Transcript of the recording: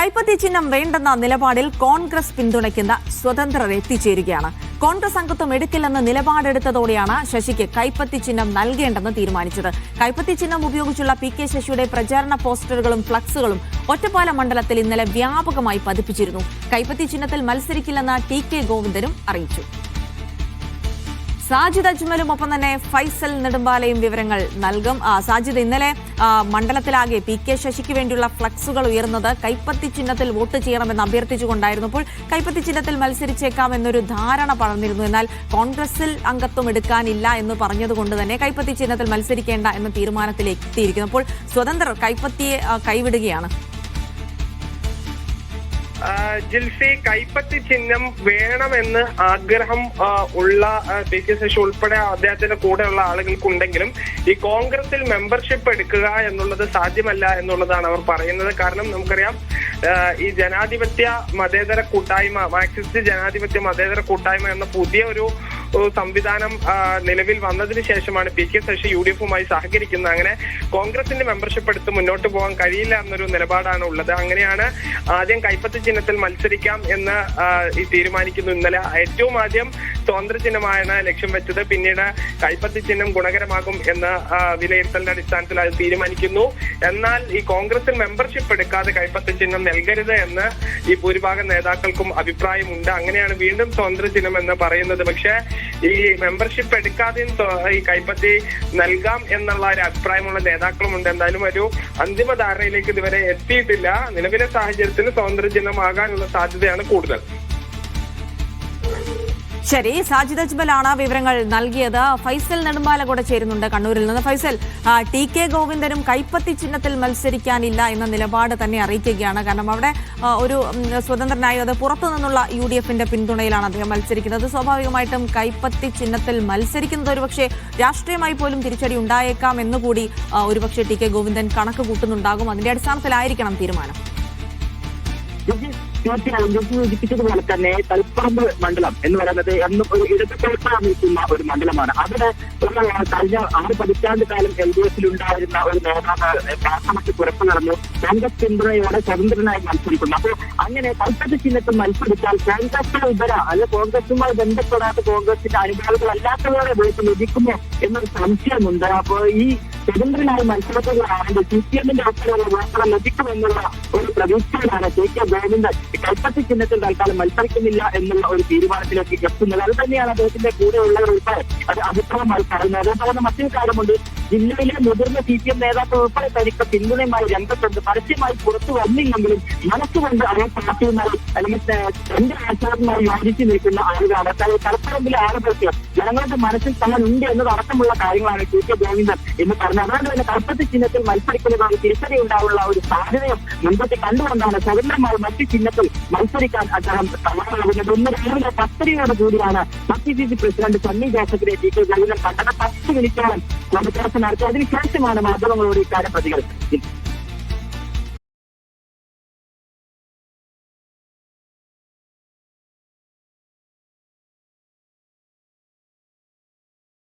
കൈപ്പത്തി ചിഹ്നം വേണ്ടെന്ന നിലപാടിൽ കോൺഗ്രസ് പിന്തുണയ്ക്കുന്ന സ്വതന്ത്രർ എത്തിച്ചേരുകയാണ്. കോൺഗ്രസ് അംഗത്വം എടുക്കില്ലെന്ന് നിലപാടെടുത്തതോടെയാണ് ശശിക്ക് കൈപ്പത്തി ചിഹ്നം നൽകേണ്ടെന്ന് തീരുമാനിച്ചത്. കൈപ്പത്തി ചിഹ്നം ഉപയോഗിച്ചുള്ള പി.കെ. ശശിയുടെ പ്രചാരണ പോസ്റ്ററുകളും ഫ്ലക്സുകളും ഒറ്റപ്പാലം മണ്ഡലത്തിൽ ഇന്നലെ വ്യാപകമായി പതിപ്പിച്ചിരുന്നു. കൈപ്പത്തി ചിഹ്നത്തിൽ മത്സരിക്കില്ലെന്ന് ടി.കെ. ഗോവിന്ദനും അറിയിച്ചു. സാജിദ് അജ്മലും ഒപ്പം തന്നെ ഫൈസൽ നെടുമ്പാലയും വിവരങ്ങൾ നൽകും. സാജിദ്, ഇന്നലെ മണ്ഡലത്തിലാകെ പി.കെ. ശശിക്ക് വേണ്ടിയുള്ള ഫ്ലക്സുകൾ ഉയർന്നത് കൈപ്പത്തി ചിഹ്നത്തിൽ വോട്ട് ചെയ്യണമെന്ന് അഭ്യർത്ഥിച്ചുകൊണ്ടായിരുന്നു. അപ്പോൾ കൈപ്പത്തി ചിഹ്നത്തിൽ മത്സരിച്ചേക്കാം എന്നൊരു ധാരണ പറഞ്ഞിരുന്നു. എന്നാൽ കോൺഗ്രസിൽ അംഗത്വം എടുക്കാനില്ല എന്ന് പറഞ്ഞതുകൊണ്ട് തന്നെ കൈപ്പത്തി ചിഹ്നത്തിൽ മത്സരിക്കേണ്ട എന്ന തീരുമാനത്തിലെത്തിയിരിക്കുന്നു. അപ്പോൾ സ്വതന്ത്രർ കൈപ്പത്തിയെ കൈവിടുകയാണ്. ജിൽസി, കൈപ്പത്തി ചിഹ്നം വേണമെന്ന് ആഗ്രഹം ഉള്ള പി.കെ. ശശി ഉൾപ്പെടെ അദ്ദേഹത്തിന്റെ കൂടെയുള്ള ആളുകൾക്കുണ്ടെങ്കിലും ഈ കോൺഗ്രസിൽ മെമ്പർഷിപ്പ് എടുക്കുക എന്നുള്ളത് സാധ്യമല്ല എന്നുള്ളതാണ് അവർ പറയുന്നത്. കാരണം നമുക്കറിയാം, ഈ ജനാധിപത്യ മതേതര കൂട്ടായ്മ, മാർക്സിസ്റ്റ് ജനാധിപത്യ മതേതര കൂട്ടായ്മ എന്ന പുതിയ ഒരു സംവിധാനം നിലവിൽ വന്നതിന് ശേഷമാണ് പി.കെ. ശശി യു.ഡി.എഫുമായി സഹകരിക്കുന്നത്. അങ്ങനെ കോൺഗ്രസിന്റെ മെമ്പർഷിപ്പ് എടുത്ത് മുന്നോട്ട് പോകാൻ കഴിയില്ല എന്നൊരു നിലപാടാണ് ഉള്ളത്. അങ്ങനെയാണ് ആദ്യം കൈപ്പത്തി ചിഹ്നത്തിൽ മത്സരിക്കാം എന്ന് ഈ തീരുമാനിക്കുന്നു. ഇന്നലെ ഏറ്റവും ആദ്യം സ്വതന്ത്ര ചിഹ്നമാണ് ലക്ഷ്യം വെച്ചത്. പിന്നീട് കൈപ്പത്തി ചിഹ്നം ഗുണകരമാകും എന്ന വിലയിരുത്തലിന്റെ അടിസ്ഥാനത്തിൽ അത് തീരുമാനിക്കുന്നു. എന്നാൽ ഈ കോൺഗ്രസിൽ മെമ്പർഷിപ്പ് എടുക്കാതെ കൈപ്പത്തി ചിഹ്നം നൽകരുത് എന്ന് ഈ ഭൂരിഭാഗം നേതാക്കൾക്കും അഭിപ്രായമുണ്ട്. അങ്ങനെയാണ് വീണ്ടും സ്വതന്ത്ര ചിഹ്നം എന്ന് പറയുന്നത്. പക്ഷേ ഈ മെമ്പർഷിപ്പ് എടുക്കാതെയും ഈ കൈപ്പത്തി നൽകാം എന്നുള്ള ഒരു അഭിപ്രായമുള്ള നേതാക്കളുമുണ്ട്. എന്തായാലും ഒരു അന്തിമ ധാരണയിലേക്ക് ഇതുവരെ എത്തിയിട്ടില്ല. നിലവിലെ സാഹചര്യത്തിൽ സ്വതന്ത്ര ചിഹ്നമാകാനുള്ള സാധ്യതയാണ് കൂടുതൽ. ശരി, സാജിദ് അജ്മലാണ് വിവരങ്ങൾ നൽകിയത്. ഫൈസൽ നെടുമ്പാല കൂടെ ചേരുന്നുണ്ട് കണ്ണൂരിൽ നിന്ന്. ഫൈസൽ, ടി.കെ. ഗോവിന്ദനും കൈപ്പത്തി ചിഹ്നത്തിൽ മത്സരിക്കാനില്ല എന്ന നിലപാട് തന്നെ അറിയിക്കുകയാണ്. കാരണം അവിടെ ഒരു സ്വതന്ത്രനായി, അത് പുറത്തുനിന്നുള്ള യു.ഡി.എഫിന്റെ പിന്തുണയിലാണ് അദ്ദേഹം മത്സരിക്കുന്നത്. സ്വാഭാവികമായിട്ടും കൈപ്പത്തി ചിഹ്നത്തിൽ മത്സരിക്കുന്നത് ഒരുപക്ഷെ രാഷ്ട്രീയമായി പോലും തിരിച്ചടി ഉണ്ടായേക്കാം എന്നുകൂടി ഒരുപക്ഷെ ടി.കെ. ഗോവിന്ദൻ കണക്ക് കൂട്ടുന്നുണ്ടാകും. അതിന്റെ അടിസ്ഥാനത്തിലായിരിക്കണം തീരുമാനം. സൂചിപ്പിച്ചതുപോലെ തന്നെ തളിപ്പറമ്പ് മണ്ഡലം എന്ന് പറയുന്നത് എന്നും ഒരു ഇടതുപക്ഷ നിൽക്കുന്ന ഒരു മണ്ഡലമാണ്. അവിടെ കഴിഞ്ഞ 6 പതിറ്റാണ്ട് കാലം എൽ.ഡി.എഫിലുണ്ടായിരുന്ന ഒരു നേതാവ് പാർലമെന്റ് പുറത്തു നടന്നു കോൺഗ്രസ് പിന്തുണയോടെ സ്വതന്ത്രനായി മത്സരിക്കുന്നു. അപ്പോൾ അങ്ങനെ കൈപ്പത്തി ചിഹ്നത്തിൽ മത്സരിച്ചാൽ കോൺഗ്രസിന് ഇതര അല്ലെ കോൺഗ്രസുമായി ബന്ധപ്പെടാത്ത കോൺഗ്രസിന്റെ അനുഭാവികളല്ലാത്തവരെ വോട്ട് ലഭിക്കുമോ എന്നൊരു സംശയമുണ്ട്. അപ്പോൾ ഈ സ്വതന്ത്രനായി മത്സരത്തിലാണെങ്കിൽ CPM-ന്റെ ഒപ്പമുള്ള വോട്ടുകൾ ലഭിക്കുമെന്നുള്ള ഒരു പ്രതീക്ഷയിലാണ് ടി.കെ. ഗോവിന്ദൻ കൈപ്പത്തി ചിഹ്നത്തിൽ തൽക്കാലം മത്സരിക്കുന്നില്ല എന്നുള്ള ഒരു തീരുമാനത്തിലേക്ക് എത്തുന്നത്. അത് തന്നെയാണ് അദ്ദേഹത്തിന്റെ കൂടെയുള്ളവർ ഉൾപ്പെടെ അത് അഭിപ്രായമായി പറയുന്നത്. അതേപോലെ മറ്റൊരു കാര്യമുണ്ട്, ജില്ലയിലെ മുതിർന്ന CPM നേതാക്കൾ ഉൾപ്പെടെ തനിക്ക് പിന്തുണയുമായി രംഗത്തുണ്ട്. പരസ്യമായി പുറത്തു വന്നില്ലെങ്കിലും മനസ്സുകൊണ്ട് അതേ പാർട്ടിയുമായി അല്ലെങ്കിൽ എന്റെ ആചാരവുമായി യോജിച്ചു നിൽക്കുന്ന ആളുകളാണ്. തലപ്പറമ്പിലെ ആളുകൾക്ക് ജനങ്ങളുടെ മനസ്സിൽ തങ്ങളുണ്ട് എന്നതടക്കമുള്ള കാര്യങ്ങളാണ് ടി.കെ. ഗോവിന്ദൻ എന്ന് പറഞ്ഞത്. അതുകൊണ്ട് തന്നെ കൈപ്പത്തി ചിഹ്നത്തിൽ മത്സരിക്കുന്നതാണ് തിരിച്ചടി ഉണ്ടാവുള്ള ഒരു സാധ്യതയും മുൻപത്തെ കണ്ടുകൊണ്ടാണ് സ്വതന്ത്രമായി മറ്റു ചിഹ്നത്തിൽ മത്സരിക്കാൻ അദ്ദേഹം തയ്യാറാകുന്നത്. ഇന്ന് രാവിലെ 10:00 കൂടിയാണ് PCC പ്രസിഡന്റ് സണ്ണി ജോസഫിനെ ടി.കെ. ഗോവിന്ദൻ കണ്ടത്. 10 മിനിറ്റോളം കൂടിക്കാഴ്ച നടത്തി. അതിനുശേഷമാണ് മാധ്യമങ്ങളോട് ഇക്കാര്യം പ്രതികരിച്ചത്.